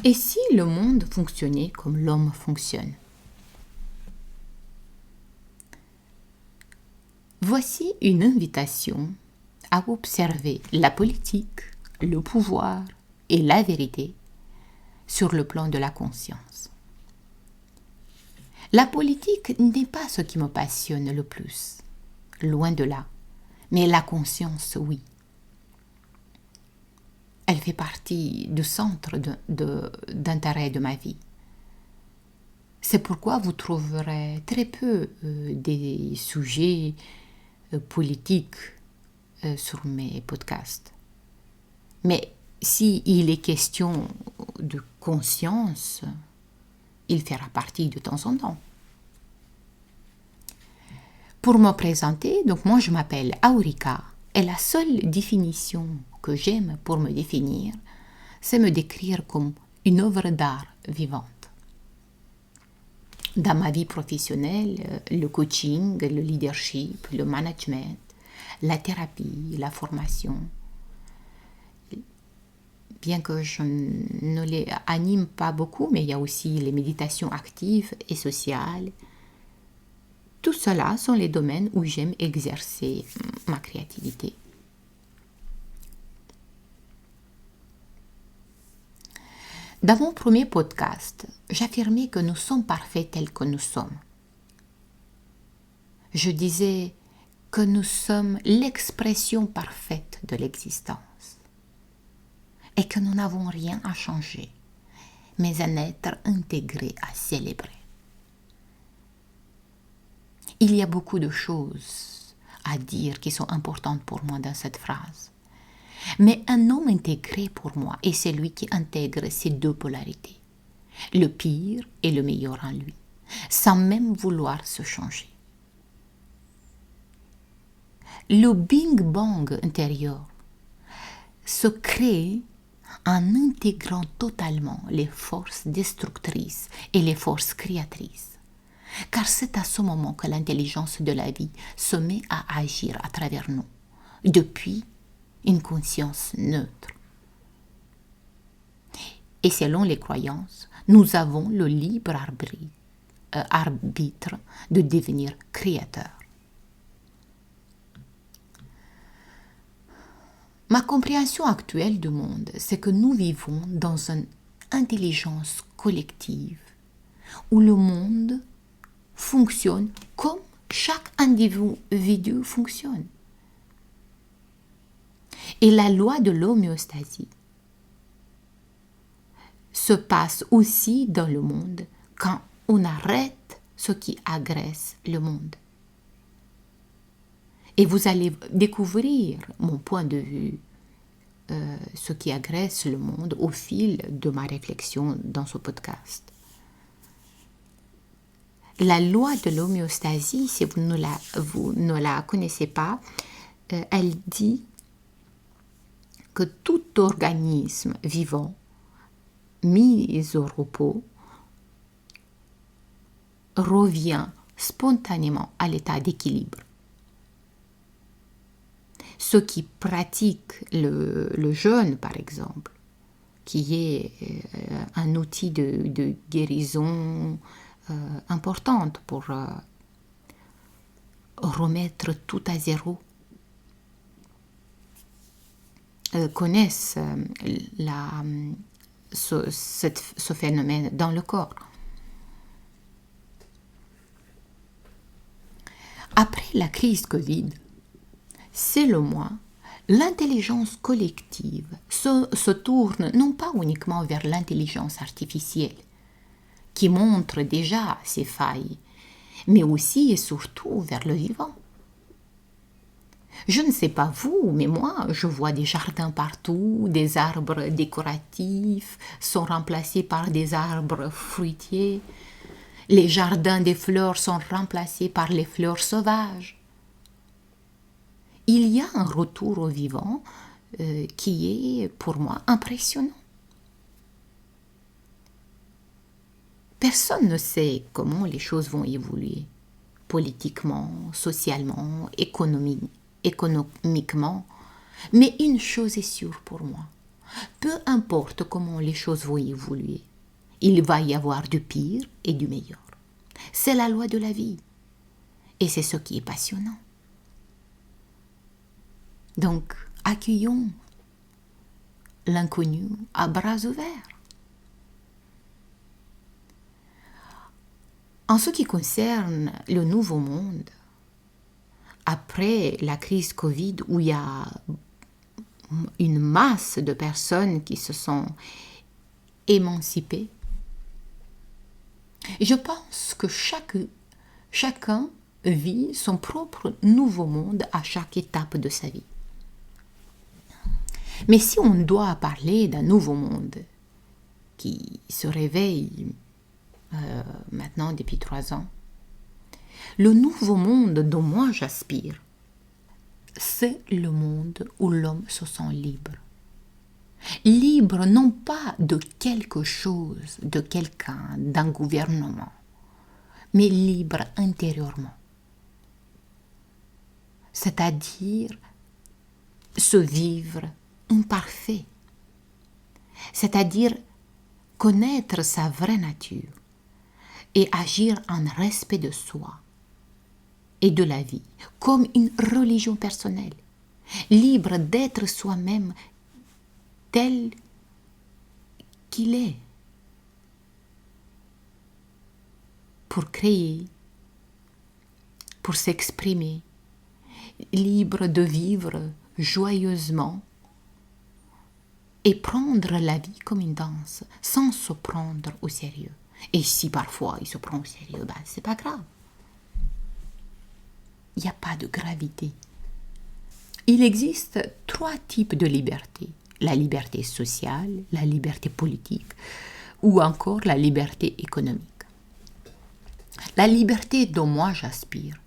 Et si le monde fonctionnait comme l'homme fonctionne? Voici une invitation à observer la politique, le pouvoir et la vérité sur le plan de la conscience. La politique n'est pas ce qui me passionne le plus, loin de là, mais la conscience, oui. Elle fait partie du centre d'intérêt de ma vie. C'est pourquoi vous trouverez très peu des sujets politiques sur mes podcasts. Mais s'il est question de conscience, il fera partie de temps en temps. Pour me présenter, donc moi je m'appelle Aurika et la seule définition que j'aime pour me définir, c'est me décrire comme une œuvre d'art vivante. Dans ma vie professionnelle, le coaching, le leadership, le management, la thérapie, la formation, bien que je ne les anime pas beaucoup, mais il y a aussi les méditations actives et sociales. Tout cela sont les domaines où j'aime exercer ma créativité. Dans mon premier podcast, j'affirmais que nous sommes parfaits tels que nous sommes. Je disais que nous sommes l'expression parfaite de l'existence et que nous n'avons rien à changer, mais un être intégré à célébrer. Il y a beaucoup de choses à dire qui sont importantes pour moi dans cette phrase. Mais un homme intégré pour moi est celui qui intègre ces deux polarités, le pire et le meilleur en lui, sans même vouloir se changer. Le Big Bang intérieur se crée en intégrant totalement les forces destructrices et les forces créatrices. Car c'est à ce moment que l'intelligence de la vie se met à agir à travers nous, depuis une conscience neutre. Et selon les croyances, nous avons le libre arbitre de devenir créateur. Ma compréhension actuelle du monde, c'est que nous vivons dans une intelligence collective où le monde fonctionne comme chaque individu fonctionne. Et la loi de l'homéostasie se passe aussi dans le monde quand on arrête ce qui agresse le monde. Et vous allez découvrir mon point de vue, ce qui agresse le monde au fil de ma réflexion dans ce podcast. La loi de l'homéostasie, si vous ne la connaissez pas, elle dit que tout organisme vivant mis au repos revient spontanément à l'état d'équilibre. Ceux qui pratiquent le jeûne, par exemple, qui est un outil de guérison importante pour remettre tout à zéro, connaissent ce phénomène dans le corps. Après la crise Covid, selon moi, l'intelligence collective se tourne non pas uniquement vers l'intelligence artificielle, qui montre déjà ses failles, mais aussi et surtout vers le vivant. Je ne sais pas vous, mais moi, je vois des jardins partout, des arbres décoratifs sont remplacés par des arbres fruitiers, les jardins des fleurs sont remplacés par les fleurs sauvages. Il y a un retour au vivant qui est pour moi impressionnant. Personne ne sait comment les choses vont évoluer, politiquement, socialement, économiquement. Mais une chose est sûre pour moi, Peu importe comment les choses vont évoluer, il va y avoir du pire et du meilleur. C'est la loi de la vie. Et c'est ce qui est passionnant. Donc, accueillons l'inconnu à bras ouverts. En ce qui concerne le nouveau monde, après la crise Covid, où il y a une masse de personnes qui se sont émancipées, je pense que chacun vit son propre nouveau monde à chaque étape de sa vie. Mais si on doit parler d'un nouveau monde qui se réveille maintenant depuis 3 ans, le nouveau monde dont moi j'aspire, c'est le monde où l'homme se sent libre. Libre non pas de quelque chose, de quelqu'un, d'un gouvernement, mais libre intérieurement. C'est-à-dire se vivre imparfait, c'est-à-dire connaître sa vraie nature et agir en respect de soi et de la vie, comme une religion personnelle, libre d'être soi-même tel qu'il est, pour créer, pour s'exprimer, libre de vivre joyeusement et prendre la vie comme une danse, sans se prendre au sérieux. Et si parfois il se prend au sérieux, c'est pas grave. Il n'y a pas de gravité. Il existe 3 types de liberté. La liberté sociale, la liberté politique ou encore la liberté économique. La liberté dont moi j'aspire,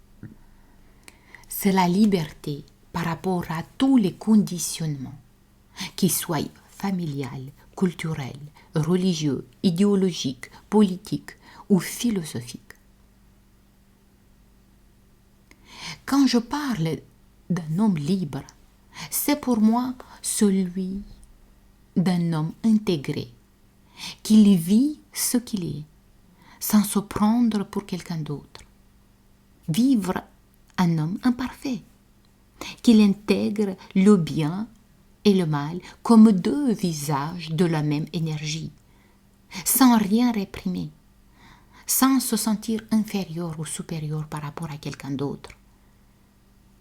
c'est la liberté par rapport à tous les conditionnements, qu'ils soient familial, culturel, religieux, idéologique, politique ou philosophique. Quand je parle d'un homme libre, c'est pour moi celui d'un homme intégré, qu'il vit ce qu'il est, sans se prendre pour quelqu'un d'autre. Vivre un homme imparfait, qu'il intègre le bien et le mal comme 2 visages de la même énergie, sans rien réprimer, sans se sentir inférieur ou supérieur par rapport à quelqu'un d'autre,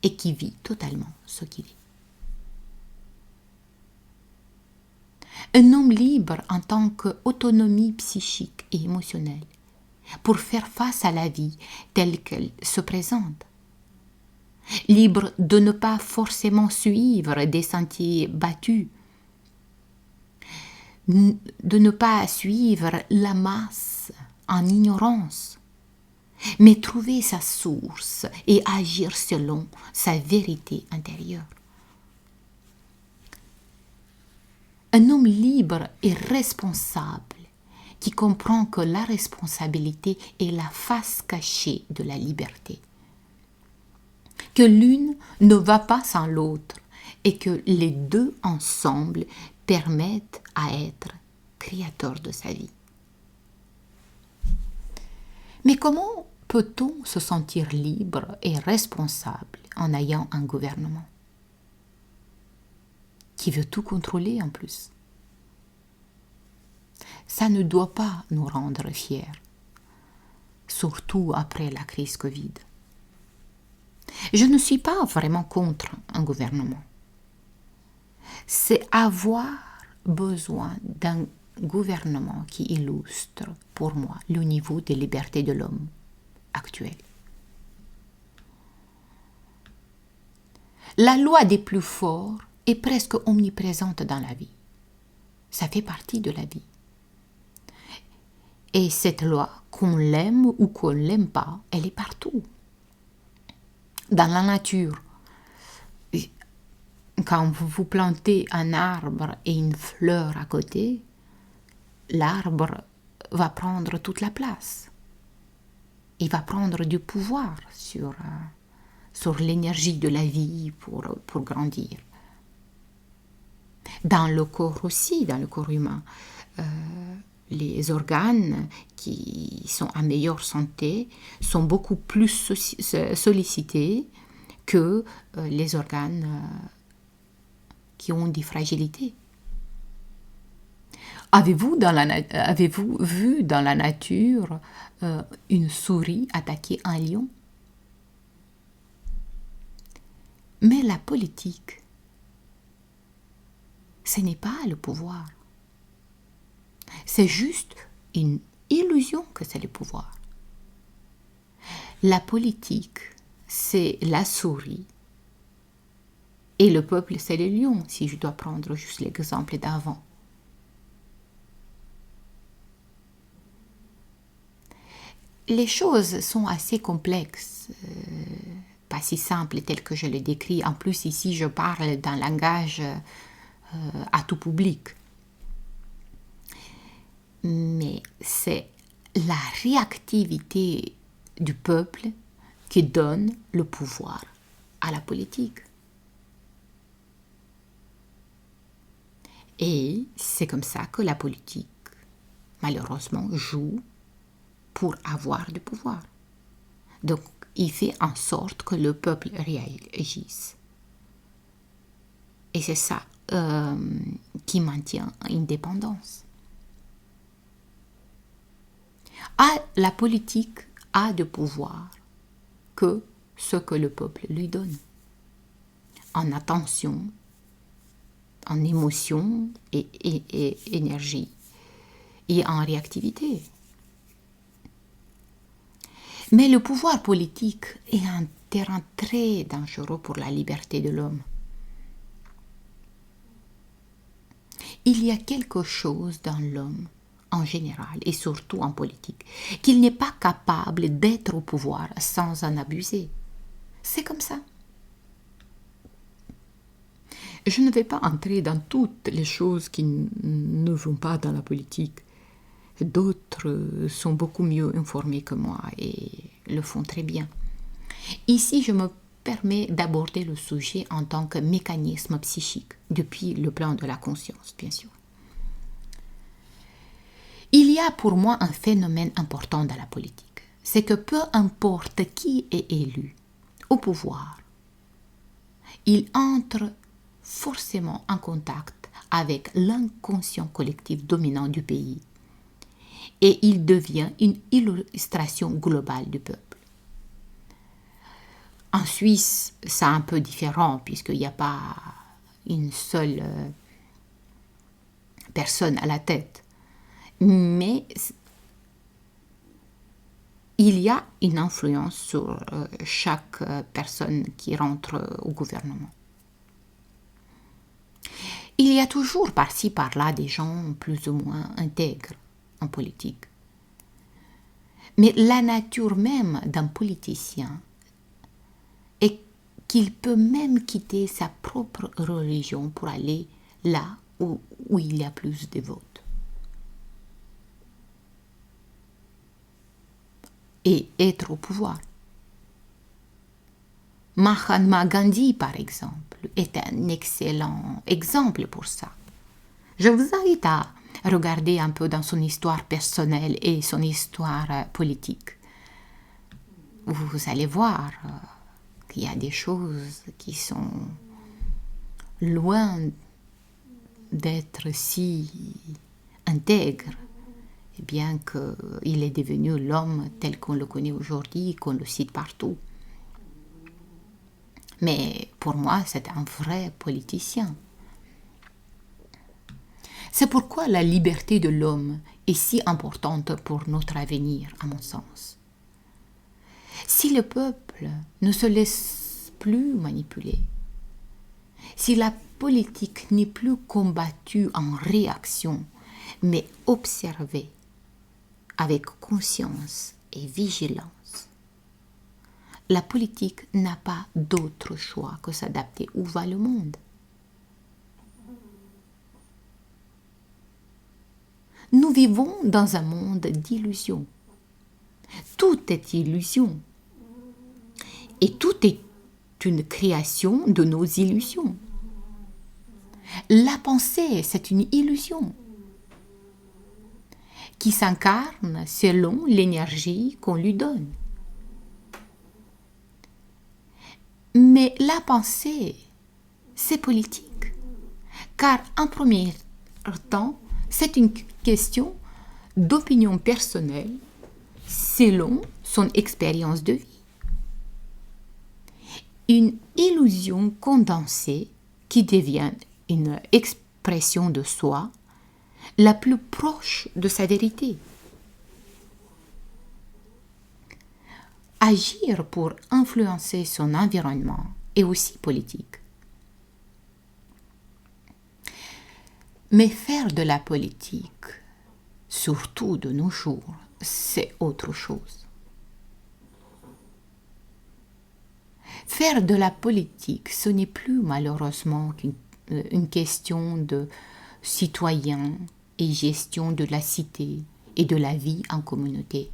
et qui vit totalement ce qu'il est. Un homme libre en tant qu'autonomie psychique et émotionnelle, pour faire face à la vie telle qu'elle se présente. Libre de ne pas forcément suivre des sentiers battus, de ne pas suivre la masse en ignorance, mais trouver sa source et agir selon sa vérité intérieure. Un homme libre et responsable qui comprend que la responsabilité est la face cachée de la liberté, que l'une ne va pas sans l'autre et que les 2 ensemble permettent à être créateur de sa vie. Mais comment peut-on se sentir libre et responsable en ayant un gouvernement qui veut tout contrôler en plus? Ça ne doit pas nous rendre fiers, surtout après la crise Covid. Je ne suis pas vraiment contre un gouvernement. C'est avoir besoin d'un gouvernement qui illustre pour moi le niveau de liberté de l'homme actuel. La loi des plus forts est presque omniprésente dans la vie. Ça fait partie de la vie. Et cette loi, qu'on l'aime ou qu'on ne l'aime pas, elle est partout. Dans la nature, quand vous plantez un arbre et une fleur à côté, l'arbre va prendre toute la place. Il va prendre du pouvoir sur l'énergie de la vie pour grandir. Dans le corps aussi, dans le corps humain, les organes qui sont en meilleure santé sont beaucoup plus sollicités que les organes qui ont des fragilités. Avez-vous vu dans la nature une souris attaquer un lion? Mais la politique, ce n'est pas le pouvoir. C'est juste une illusion que c'est le pouvoir. La politique, c'est la souris. Et le peuple, c'est le lion, si je dois prendre juste l'exemple d'avant. Les choses sont assez complexes, pas si simples telles que je les décris. En plus, ici, je parle d'un langage à tout public. Mais c'est la réactivité du peuple qui donne le pouvoir à la politique. Et c'est comme ça que la politique, malheureusement, joue pour avoir du pouvoir. Donc, il fait en sorte que le peuple réagisse. Et c'est ça qui maintient l'indépendance. La politique a de pouvoir que ce que le peuple lui donne. En attention, en émotion et énergie et en réactivité. Mais le pouvoir politique est un terrain très dangereux pour la liberté de l'homme. Il y a quelque chose dans l'homme, en général, et surtout en politique, qu'il n'est pas capable d'être au pouvoir sans en abuser. C'est comme ça. Je ne vais pas entrer dans toutes les choses qui ne vont pas dans la politique. D'autres sont beaucoup mieux informés que moi et le font très bien. Ici, je me permets d'aborder le sujet en tant que mécanisme psychique, depuis le plan de la conscience, bien sûr. Il y a pour moi un phénomène important dans la politique. C'est que peu importe qui est élu au pouvoir, il entre forcément en contact avec l'inconscient collectif dominant du pays. Et il devient une illustration globale du peuple. En Suisse, c'est un peu différent puisqu'il n'y a pas une seule personne à la tête. Mais il y a une influence sur chaque personne qui rentre au gouvernement. Il y a toujours par-ci par-là des gens plus ou moins intègres en politique. Mais la nature même d'un politicien est qu'il peut même quitter sa propre religion pour aller là où il y a plus de votes. Et être au pouvoir. Mahatma Gandhi, par exemple, est un excellent exemple pour ça. Je vous invite à regarder un peu dans son histoire personnelle et son histoire politique. Vous allez voir qu'il y a des choses qui sont loin d'être si intègres, bien qu'il est devenu l'homme tel qu'on le connaît aujourd'hui, qu'on le cite partout. Mais pour moi, c'est un vrai politicien. C'est pourquoi la liberté de l'homme est si importante pour notre avenir, à mon sens. Si le peuple ne se laisse plus manipuler, si la politique n'est plus combattue en réaction, mais observée avec conscience et vigilance, la politique n'a pas d'autre choix que s'adapter où va le monde. Nous vivons dans un monde d'illusions. Tout est illusion. Et tout est une création de nos illusions. La pensée, c'est une illusion qui s'incarne selon l'énergie qu'on lui donne. Mais la pensée, c'est politique, car en premier temps, c'est une question d'opinion personnelle selon son expérience de vie. Une illusion condensée qui devient une expression de soi la plus proche de sa vérité. Agir pour influencer son environnement est aussi politique. Mais faire de la politique, surtout de nos jours, c'est autre chose. Faire de la politique, ce n'est plus malheureusement qu'une question de citoyen et gestion de la cité et de la vie en communauté.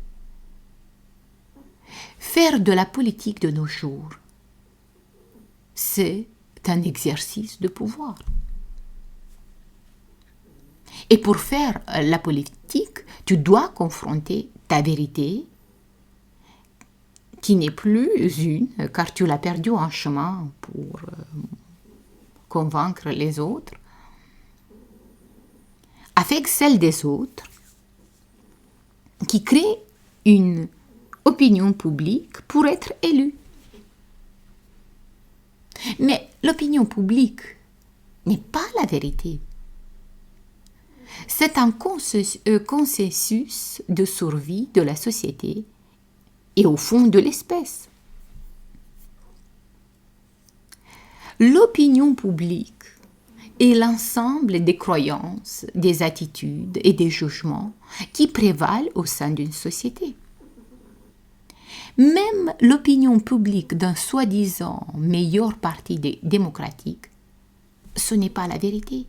Faire de la politique de nos jours, c'est un exercice de pouvoir. Et pour faire la politique, tu dois confronter ta vérité, qui n'est plus une, car tu l'as perdue en chemin pour convaincre les autres, avec celle des autres, qui crée une opinion publique pour être élu. Mais l'opinion publique n'est pas la vérité. C'est un consensus de survie de la société et au fond de l'espèce. L'opinion publique est l'ensemble des croyances, des attitudes et des jugements qui prévalent au sein d'une société. Même l'opinion publique d'un soi-disant meilleur parti démocratique, ce n'est pas la vérité.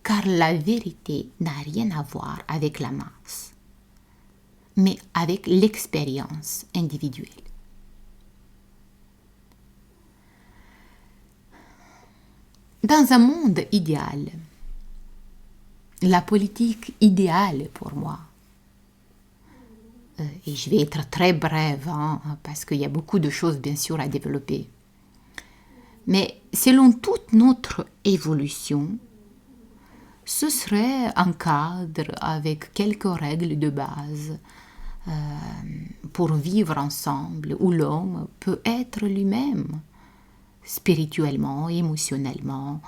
Car la vérité n'a rien à voir avec la masse, mais avec l'expérience individuelle. Dans un monde idéal, la politique idéale pour moi, et je vais être très brève, parce qu'il y a beaucoup de choses bien sûr à développer, mais selon toute notre évolution, ce serait un cadre avec quelques règles de base pour vivre ensemble, où l'homme peut être lui-même, spirituellement, émotionnellement,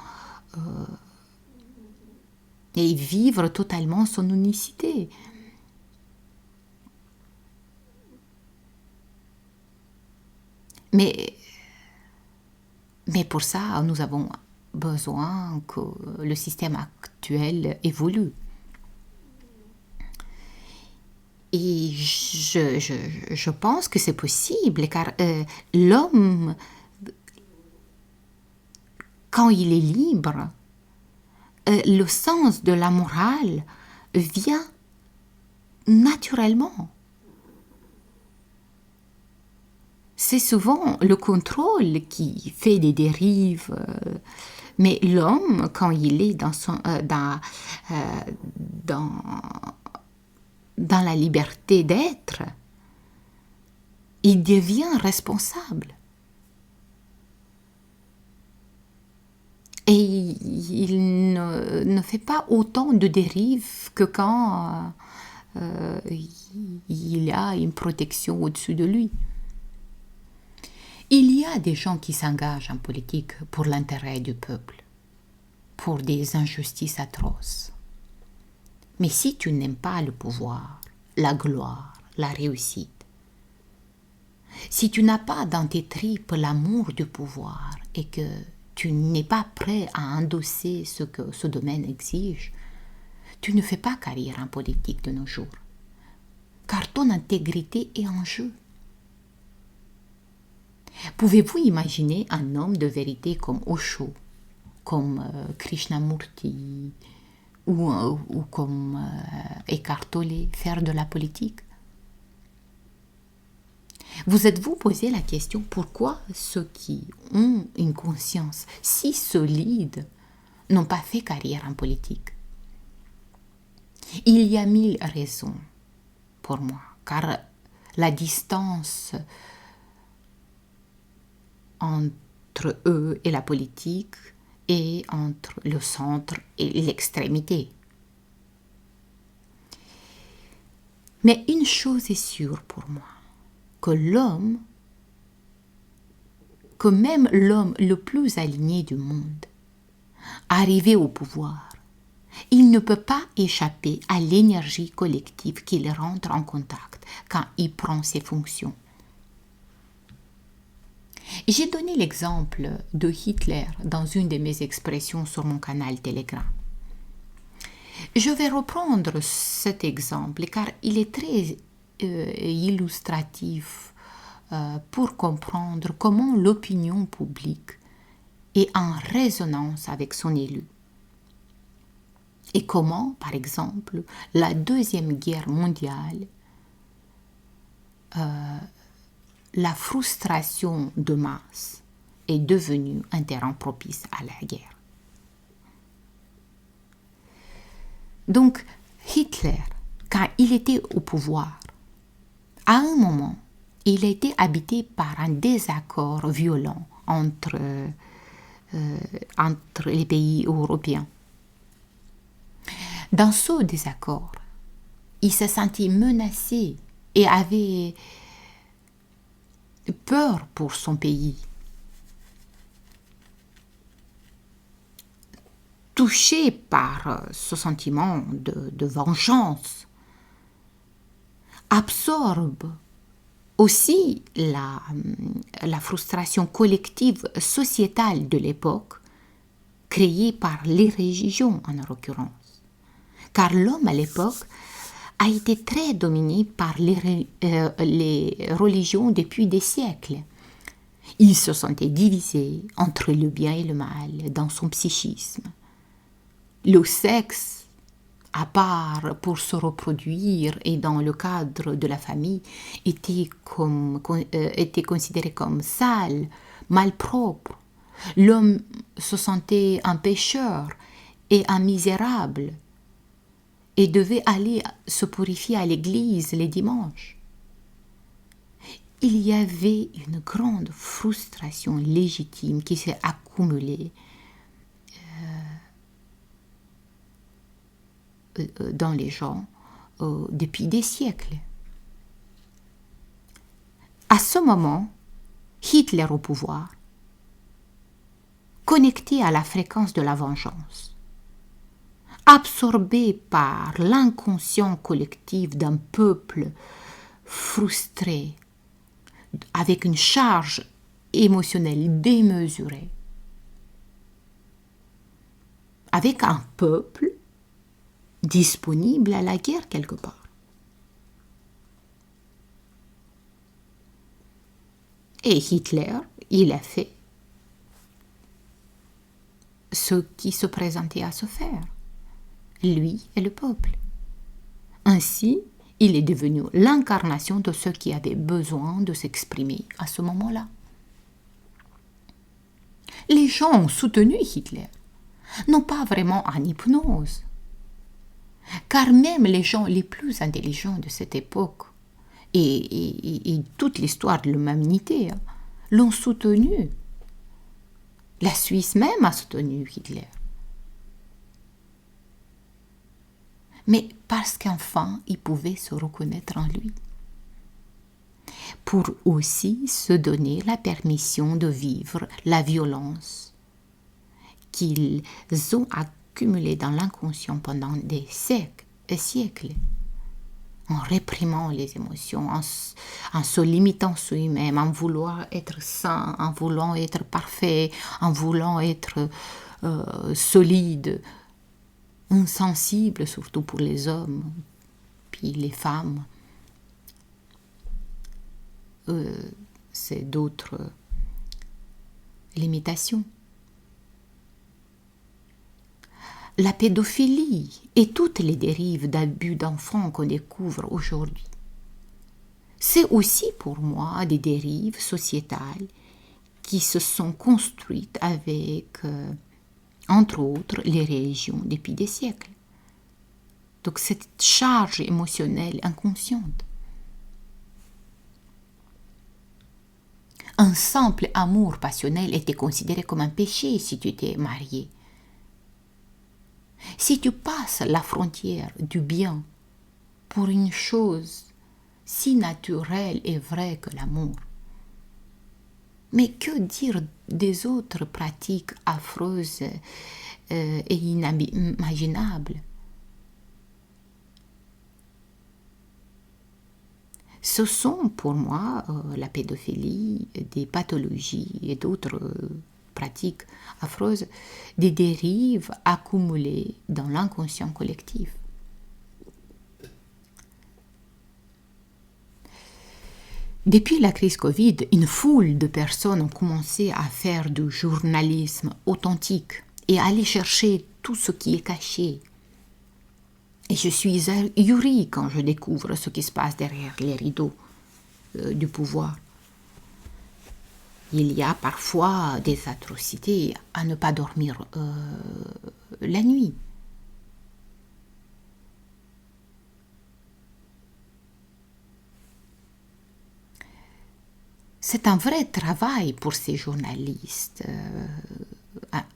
et vivre totalement son unicité. Mais pour ça, nous avons besoin que le système actuel évolue. Et je pense que c'est possible, car l'homme, quand il est libre, le sens de la morale vient naturellement. C'est souvent le contrôle qui fait des dérives, mais l'homme, quand il est dans la liberté d'être, il devient responsable. Et il ne fait pas autant de dérives que quand il y a une protection au-dessus de lui. Il y a des gens qui s'engagent en politique pour l'intérêt du peuple, pour des injustices atroces. Mais si tu n'aimes pas le pouvoir, la gloire, la réussite, si tu n'as pas dans tes tripes l'amour du pouvoir et que tu n'es pas prêt à endosser ce que ce domaine exige, tu ne fais pas carrière en politique de nos jours, car ton intégrité est en jeu. Pouvez-vous imaginer un homme de vérité comme Osho, comme Krishnamurti ou comme Eckhart Tolle faire de la politique? Vous êtes-vous posé la question pourquoi ceux qui ont une conscience si solide n'ont pas fait carrière en politique? Il y a 1000 raisons pour moi, car la distance entre eux et la politique est entre le centre et l'extrémité. Mais une chose est sûre pour moi, que même l'homme le plus aligné du monde, arrivé au pouvoir, il ne peut pas échapper à l'énergie collective qu'il rentre en contact quand il prend ses fonctions. J'ai donné l'exemple de Hitler dans une de mes expressions sur mon canal Telegram. Je vais reprendre cet exemple car il est très illustratif pour comprendre comment l'opinion publique est en résonance avec son élu. Et comment, par exemple, la Deuxième Guerre mondiale, la frustration de masse est devenue un terrain propice à la guerre. Donc, Hitler, quand il était au pouvoir, à un moment, il a été habité par un désaccord violent entre les pays européens. Dans ce désaccord, il se sentit menacé et avait peur pour son pays. Touché par ce sentiment de vengeance, absorbe aussi la frustration collective sociétale de l'époque, créée par les religions en l'occurrence. Car l'homme à l'époque a été très dominé par les religions depuis des siècles. Il se sentait divisé entre le bien et le mal dans son psychisme. Le sexe, à part pour se reproduire et dans le cadre de la famille, était considéré comme sale, malpropre. L'homme se sentait un pécheur et un misérable et devait aller se purifier à l'église les dimanches. Il y avait une grande frustration légitime qui s'est accumulée dans les gens depuis des siècles. À ce moment, Hitler au pouvoir, connecté à la fréquence de la vengeance, absorbé par l'inconscient collectif d'un peuple frustré, avec une charge émotionnelle démesurée, avec un peuple disponible à la guerre quelque part. Et Hitler, il a fait ce qui se présentait à se faire, lui et le peuple. Ainsi, il est devenu l'incarnation de ceux qui avaient besoin de s'exprimer à ce moment-là. Les gens ont soutenu Hitler, non pas vraiment en hypnose, car même les gens les plus intelligents de cette époque et toute l'histoire de l'humanité l'ont soutenu. La Suisse même a soutenu Hitler. Mais parce qu'enfin, ils pouvaient se reconnaître en lui. Pour aussi se donner la permission de vivre la violence qu'ils ont accumulée dans l'inconscient pendant des siècles et siècles, en réprimant les émotions, en se limitant soi-même, en voulant être sain, en voulant être parfait, en voulant être solide, insensible surtout pour les hommes, puis les femmes. C'est d'autres limitations. La pédophilie et toutes les dérives d'abus d'enfants qu'on découvre aujourd'hui C'est aussi pour moi des dérives sociétales qui se sont construites avec, entre autres, les religions depuis des siècles. Donc cette charge émotionnelle inconsciente. Un simple amour passionnel était considéré comme un péché si tu étais marié. Si tu passes la frontière du bien pour une chose si naturelle et vraie que l'amour, mais que dire des autres pratiques affreuses et inimaginables? Ce sont pour moi la pédophilie, des pathologies et d'autres pratiques affreuses, des dérives accumulées dans l'inconscient collectif. Depuis la crise Covid, une foule de personnes ont commencé à faire du journalisme authentique et à aller chercher tout ce qui est caché. Et je suis ahurie quand je découvre ce qui se passe derrière les rideaux du pouvoir. Il y a parfois des atrocités à ne pas dormir la nuit. C'est un vrai travail pour ces journalistes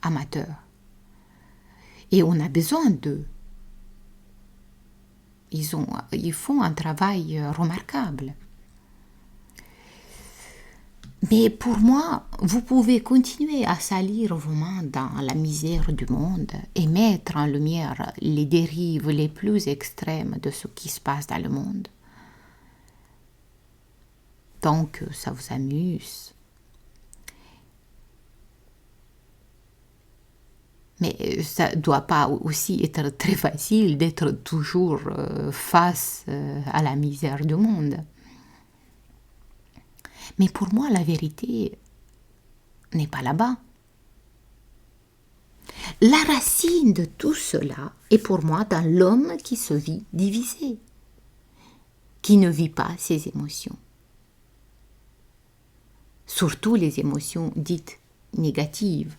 amateurs. Et on a besoin d'eux. Ils font un travail remarquable. Mais pour moi, vous pouvez continuer à salir vos mains dans la misère du monde et mettre en lumière les dérives les plus extrêmes de ce qui se passe dans le monde. Tant que ça vous amuse. Mais ça ne doit pas aussi être très facile d'être toujours face à la misère du monde. Mais pour moi, la vérité n'est pas là-bas. La racine de tout cela est pour moi dans l'homme qui se vit divisé, qui ne vit pas ses émotions. Surtout les émotions dites négatives.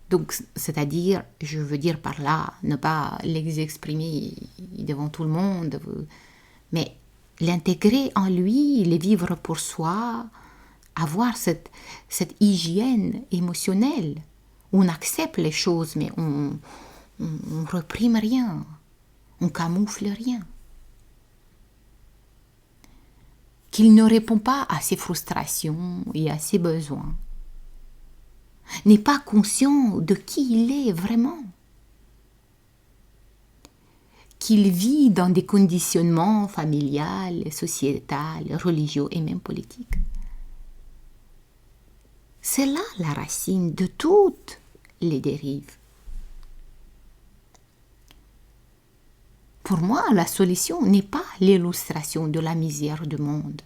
Donc, c'est-à-dire, je veux dire par là, ne pas les exprimer devant tout le monde, mais l'intégrer en lui, les vivre pour soi, avoir cette hygiène émotionnelle, où on accepte les choses, mais on reprime rien, on camoufle rien. Qu'il ne répond pas à ses frustrations et à ses besoins, n'est pas conscient de qui il est vraiment, qu'il vit dans des conditionnements familiales, sociétals, religieux et même politiques. C'est là la racine de toutes les dérives. Pour moi, la solution n'est pas l'illustration de la misère du monde.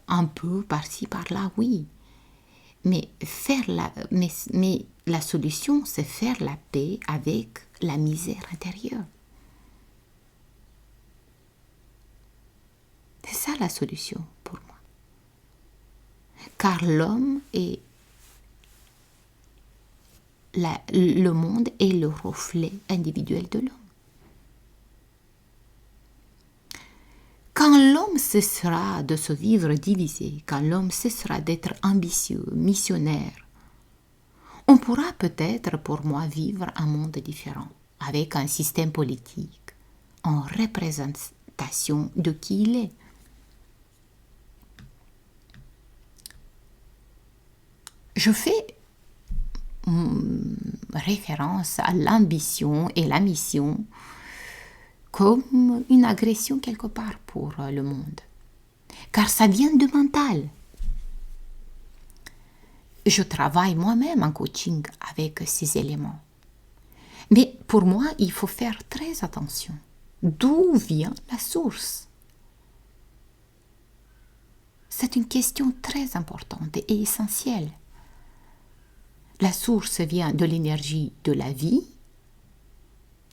Un peu par-ci, par-là, oui. Mais la solution, c'est faire la paix avec la misère intérieure. C'est ça la solution pour moi. Car l'homme est le monde est le reflet individuel de l'homme. Quand l'homme cessera de se vivre divisé, quand l'homme cessera d'être ambitieux, missionnaire, on pourra peut-être, pour moi, vivre un monde différent, avec un système politique en représentation de qui il est. Je fais référence à l'ambition et la mission comme une agression quelque part pour le monde. Car ça vient du mental. Je travaille moi-même en coaching avec ces éléments. Mais pour moi, il faut faire très attention. D'où vient la source? C'est une question très importante et essentielle. La source vient de l'énergie de la vie,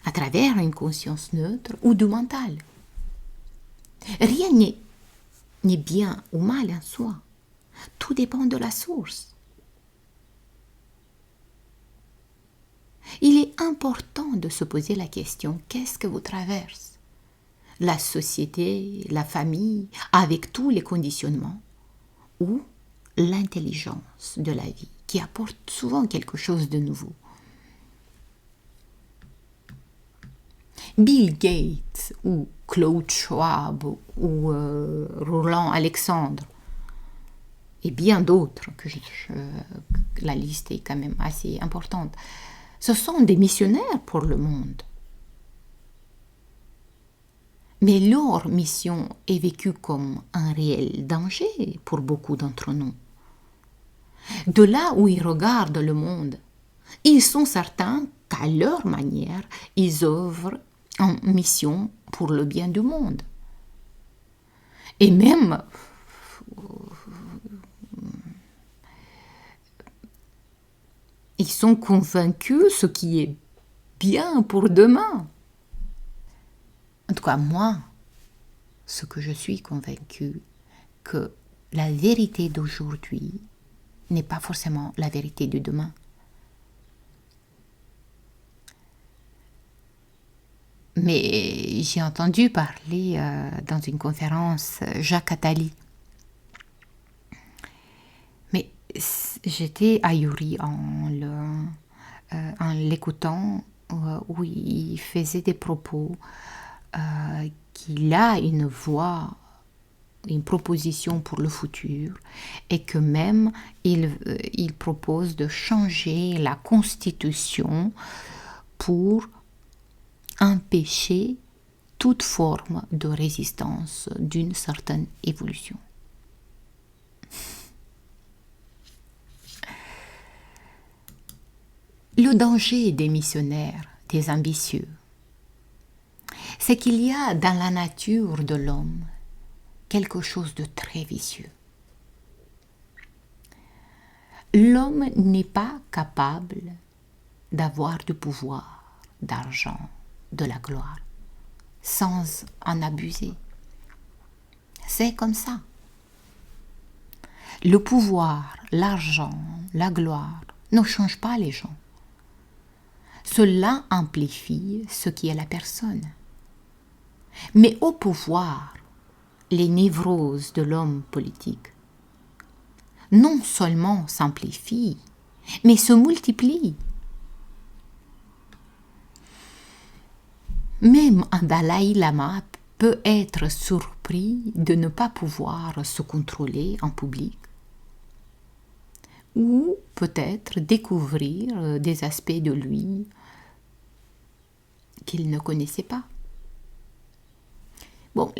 à travers une conscience neutre ou du mental. Rien n'est bien ou mal en soi. Tout dépend de la source. Il est important de se poser la question, qu'est-ce que vous traverse? La société, la famille, avec tous les conditionnements, ou l'intelligence de la vie, qui apporte souvent quelque chose de nouveau. Bill Gates ou Claude Schwab ou Roland Alexandre et bien d'autres, la liste est quand même assez importante, ce sont des missionnaires pour le monde. Mais leur mission est vécue comme un réel danger pour beaucoup d'entre nous. De là où ils regardent le monde, ils sont certains qu'à leur manière, ils œuvrent en mission pour le bien du monde. Et même, ils sont convaincus ce qui est bien pour demain. En tout cas, moi, ce que je suis convaincue, que la vérité d'aujourd'hui n'est pas forcément la vérité de demain. Mais j'ai entendu parler dans une conférence Jacques Attali. Mais j'étais ahurie en l'écoutant, où il faisait des propos, qu'il a une voix, une proposition pour le futur, et que même il propose de changer la Constitution pour empêcher toute forme de résistance d'une certaine évolution. Le danger des missionnaires, des ambitieux, c'est qu'il y a dans la nature de l'homme quelque chose de très vicieux. L'homme n'est pas capable d'avoir du pouvoir, d'argent, de la gloire, sans en abuser. C'est comme ça. Le pouvoir, l'argent, la gloire ne changent pas les gens. Cela amplifie ce qui est la personne. Mais au pouvoir, les névroses de l'homme politique non seulement s'amplifient, mais se multiplient. Même un Dalai Lama peut être surpris de ne pas pouvoir se contrôler en public, ou peut-être découvrir des aspects de lui qu'il ne connaissait pas. Bon,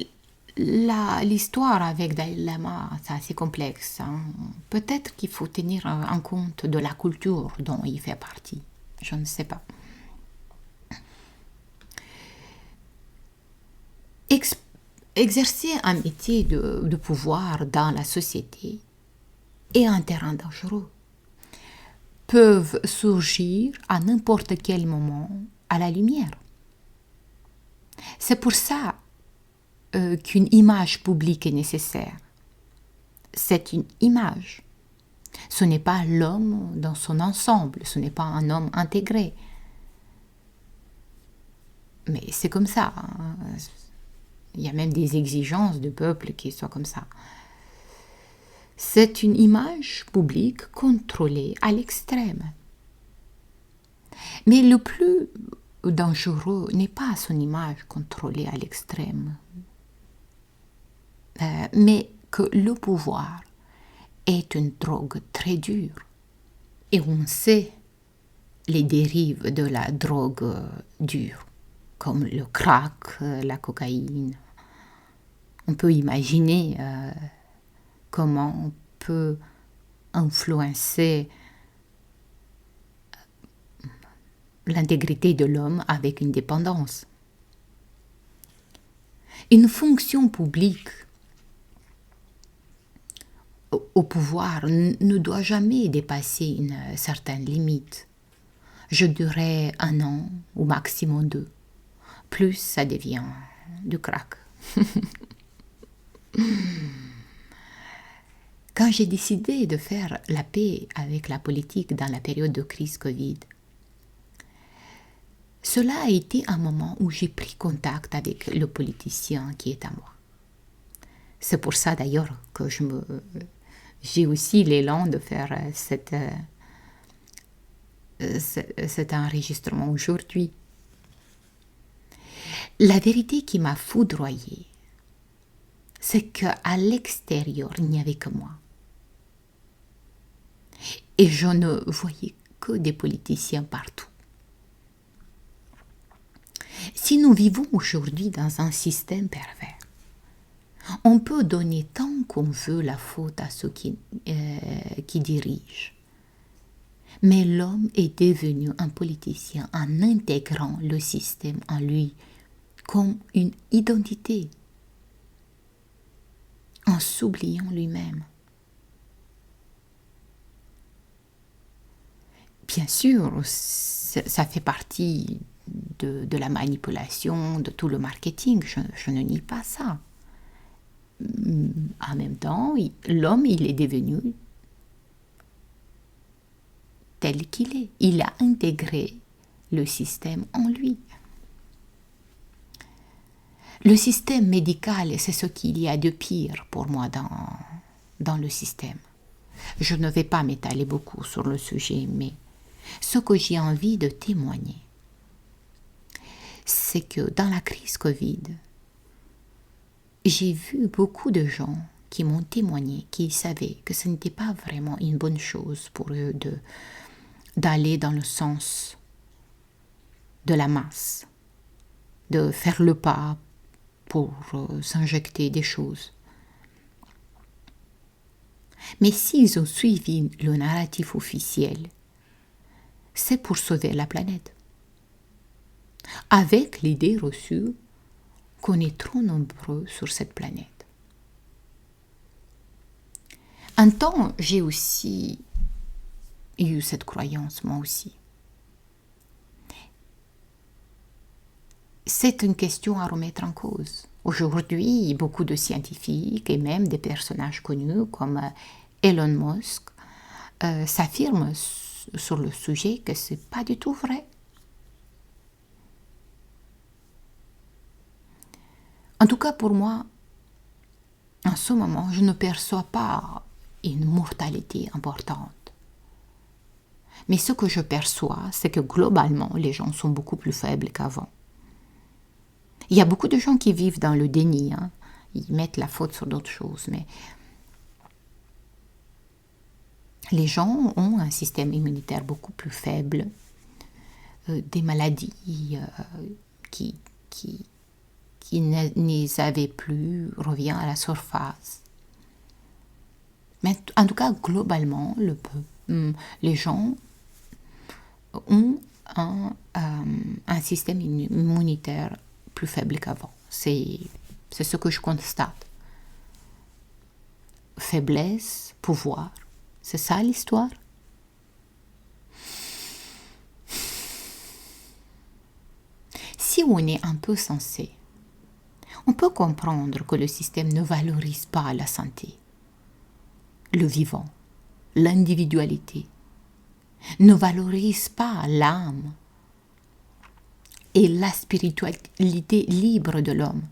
l'histoire avec Dalai Lama, c'est assez complexe. Peut-être qu'il faut tenir en compte de la culture dont il fait partie. Je ne sais pas. Exercer un métier de pouvoir dans la société est un terrain dangereux. Peuvent surgir à n'importe quel moment à la lumière. C'est pour ça qu'une image publique est nécessaire. C'est une image. Ce n'est pas l'homme dans son ensemble, ce n'est pas un homme intégré. Mais c'est comme ça. Il y a même des exigences du peuple qui soient comme ça. C'est une image publique contrôlée à l'extrême. Mais le plus dangereux n'est pas son image contrôlée à l'extrême, mais que le pouvoir est une drogue très dure. Et on sait les dérives de la drogue dure, comme le crack, la cocaïne. On peut imaginer comment on peut influencer l'intégrité de l'homme avec une dépendance. Une fonction publique au pouvoir ne doit jamais dépasser une certaine limite. Je dirais 1 an ou maximum 2. Plus, ça devient du crack. Quand j'ai décidé de faire la paix avec la politique dans la période de crise Covid, cela a été un moment où j'ai pris contact avec le politicien qui est à moi. C'est pour ça d'ailleurs que j'ai aussi l'élan de faire cet enregistrement aujourd'hui. La vérité qui m'a foudroyée, c'est qu'à l'extérieur, il n'y avait que moi. Et je ne voyais que des politiciens partout. Si nous vivons aujourd'hui dans un système pervers, on peut donner tant qu'on veut la faute à ceux qui dirigent. Mais l'homme est devenu un politicien en intégrant le système en lui comme une identité, en s'oubliant lui-même. Bien sûr, ça fait partie de la manipulation, de tout le marketing, je ne nie pas ça. En même temps, l'homme, il est devenu tel qu'il est. Il a intégré le système en lui. Le système médical, c'est ce qu'il y a de pire pour moi dans le système. Je ne vais pas m'étaler beaucoup sur le sujet, mais ce que j'ai envie de témoigner, c'est que dans la crise Covid, j'ai vu beaucoup de gens qui m'ont témoigné, qui savaient que ce n'était pas vraiment une bonne chose pour eux d'aller dans le sens de la masse, de faire le pas pour s'injecter des choses. Mais s'ils ont suivi le narratif officiel, c'est pour sauver la planète. Avec l'idée reçue qu'on est trop nombreux sur cette planète. Un temps, j'ai aussi eu cette croyance, moi aussi. C'est une question à remettre en cause. Aujourd'hui, beaucoup de scientifiques et même des personnages connus comme Elon Musk s'affirment sur le sujet que ce n'est pas du tout vrai. En tout cas, pour moi, en ce moment, je ne perçois pas une mortalité importante. Mais ce que je perçois, c'est que globalement, les gens sont beaucoup plus faibles qu'avant. Il y a beaucoup de gens qui vivent dans le déni, hein. Ils mettent la faute sur d'autres choses, mais les gens ont un système immunitaire beaucoup plus faible, des maladies qui n'y avaient plus revient à la surface. Mais en tout cas, globalement, les gens ont un système immunitaire plus faible qu'avant. C'est ce que je constate. Faiblesse, pouvoir. C'est ça l'histoire. Si on est un peu sensé, on peut comprendre que le système ne valorise pas la santé, le vivant, l'individualité, ne valorise pas l'âme et la spiritualité libre de l'homme.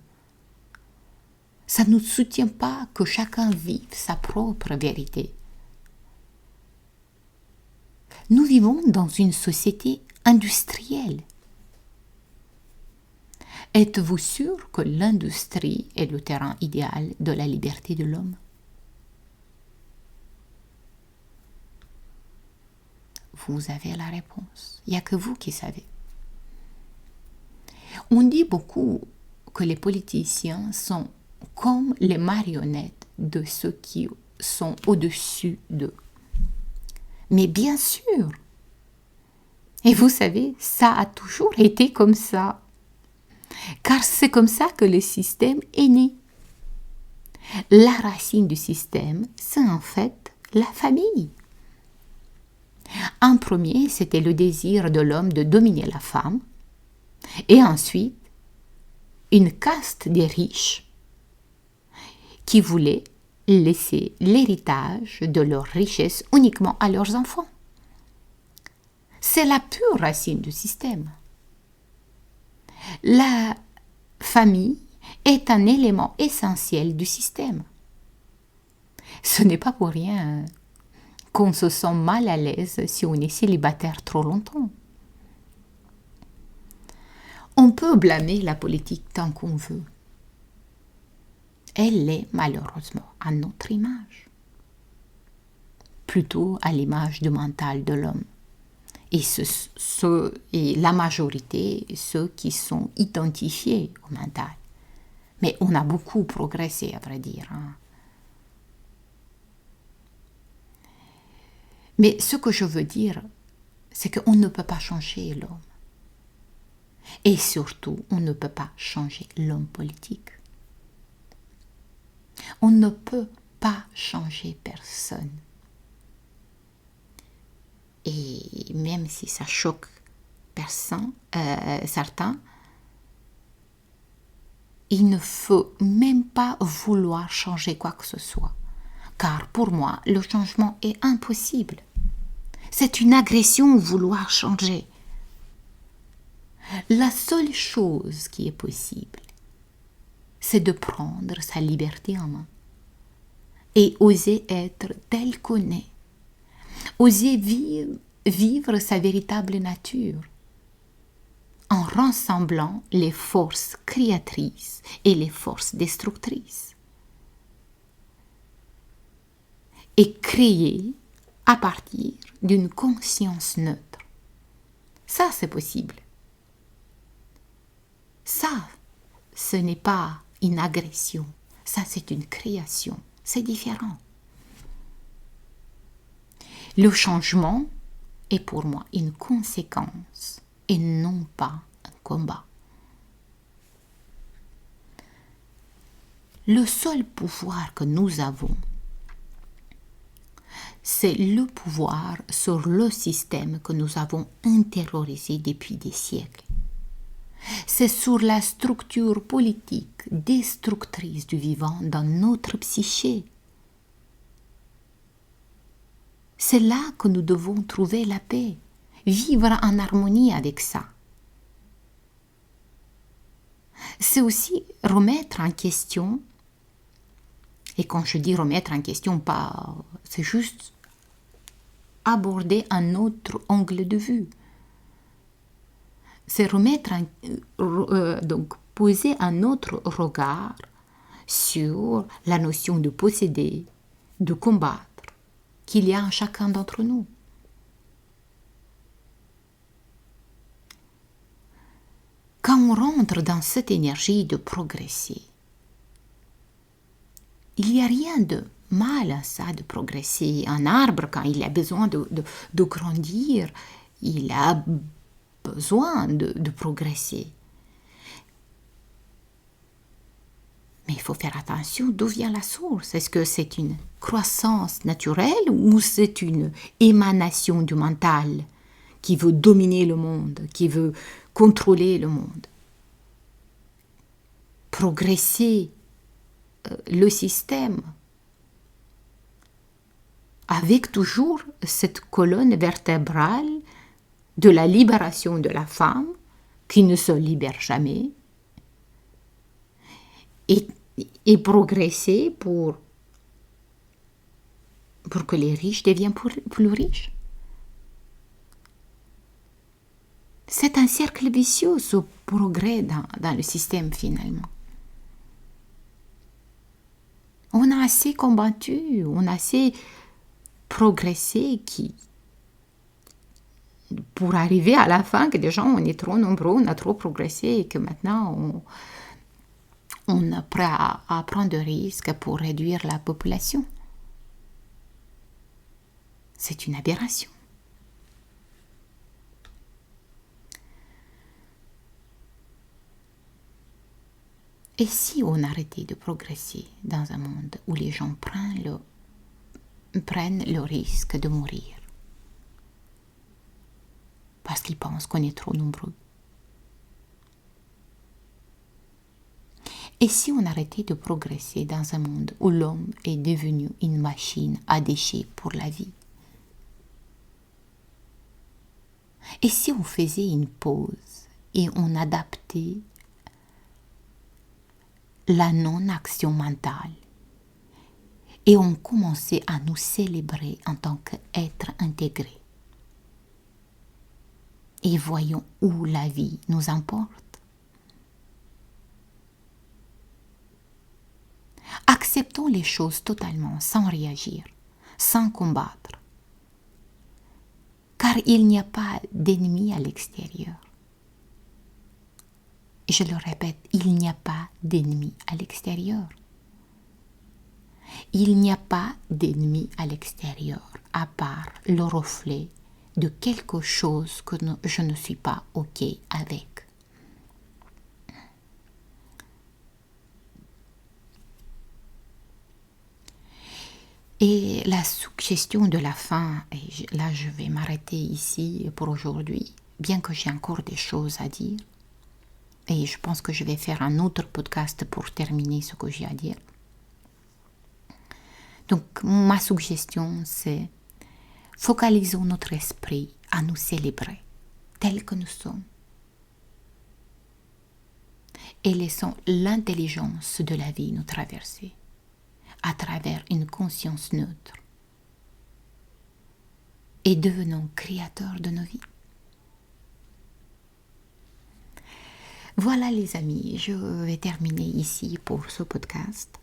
Ça ne soutient pas que chacun vive sa propre vérité. Nous vivons dans une société industrielle. Êtes-vous sûr que l'industrie est le terrain idéal de la liberté de l'homme? Vous avez la réponse. Il n'y a que vous qui savez. On dit beaucoup que les politiciens sont comme les marionnettes de ceux qui sont au-dessus d'eux. Mais bien sûr. Et vous savez, ça a toujours été comme ça. Car c'est comme ça que le système est né. La racine du système, c'est en fait la famille. En premier, c'était le désir de l'homme de dominer la femme, et ensuite, une caste des riches qui voulaient laisser l'héritage de leurs richesses uniquement à leurs enfants. C'est la pure racine du système. La famille est un élément essentiel du système. Ce n'est pas pour rien qu'on se sent mal à l'aise si on est célibataire trop longtemps. On peut blâmer la politique tant qu'on veut. Elle est malheureusement à notre image, plutôt à l'image du mental de l'homme. Et la majorité, ceux qui sont identifiés au mental. Mais on a beaucoup progressé, à vrai dire. Mais ce que je veux dire, c'est qu'on ne peut pas changer l'homme. Et surtout, on ne peut pas changer l'homme politique. On ne peut pas changer personne. Et même si ça choque certains, il ne faut même pas vouloir changer quoi que ce soit. Car pour moi, le changement est impossible. C'est une agression vouloir changer. La seule chose qui est possible, c'est de prendre sa liberté en main et oser être tel qu'on est. Oser vivre sa véritable nature en rassemblant les forces créatrices et les forces destructrices. Et créer à partir d'une conscience neutre. Ça, c'est possible. Ça, ce n'est pas une agression. Ça, c'est une création. C'est différent. Le changement est pour moi une conséquence et non pas un combat. Le seul pouvoir que nous avons, c'est le pouvoir sur le système que nous avons intériorisé depuis des siècles. C'est sur la structure politique destructrice du vivant dans notre psyché. C'est là que nous devons trouver la paix, vivre en harmonie avec ça. C'est aussi remettre en question, et quand je dis remettre en question, c'est juste aborder un autre angle de vue. C'est donc poser un autre regard sur la notion de posséder, de combattre, qu'il y a en chacun d'entre nous. Quand on rentre dans cette énergie de progresser, il n'y a rien de mal à ça, de progresser. Un arbre, quand il a besoin de grandir, il a besoin de progresser. Mais il faut faire attention d'où vient la source. Est-ce que c'est une croissance naturelle ou c'est une émanation du mental qui veut dominer le monde, qui veut contrôler le monde? Progresser le système avec toujours cette colonne vertébrale de la libération de la femme qui ne se libère jamais et progresser pour que les riches deviennent plus riches. C'est un cercle vicieux, ce progrès dans le système finalement. On a assez combattu, on a assez progressé pour arriver à la fin que déjà on est trop nombreux, on a trop progressé et que maintenant on est prêt à prendre des risques pour réduire la population. C'est une aberration. Et si on arrêtait de progresser dans un monde où les gens prennent le risque de mourir parce qu'ils pensent qu'on est trop nombreux? Et si on arrêtait de progresser dans un monde où l'homme est devenu une machine à déchets pour la vie? Et si on faisait une pause et on adaptait la non-action mentale et on commençait à nous célébrer en tant qu'être intégré? Et voyons où la vie nous emporte. Acceptons les choses totalement, sans réagir, sans combattre. Car il n'y a pas d'ennemi à l'extérieur. Je le répète, il n'y a pas d'ennemi à l'extérieur. Il n'y a pas d'ennemi à l'extérieur, à part le reflet de quelque chose que je ne suis pas OK avec. Et la suggestion de la fin, et là je vais m'arrêter ici pour aujourd'hui, bien que j'ai encore des choses à dire, et je pense que je vais faire un autre podcast pour terminer ce que j'ai à dire. Donc ma suggestion c'est focalisons notre esprit à nous célébrer tels que nous sommes et laissons l'intelligence de la vie nous traverser à travers une conscience neutre et devenons créateurs de nos vies. Voilà les amis, je vais terminer ici pour ce podcast.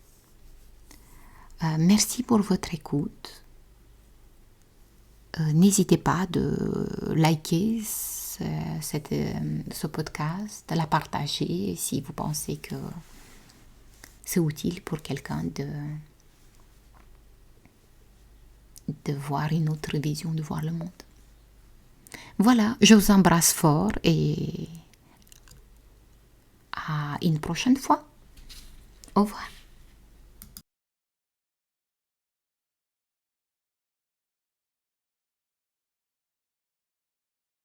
Merci pour votre écoute. N'hésitez pas de liker ce podcast, de la partager si vous pensez que c'est utile pour quelqu'un de voir une autre vision, de voir le monde. Voilà, je vous embrasse fort et à une prochaine fois. Au revoir.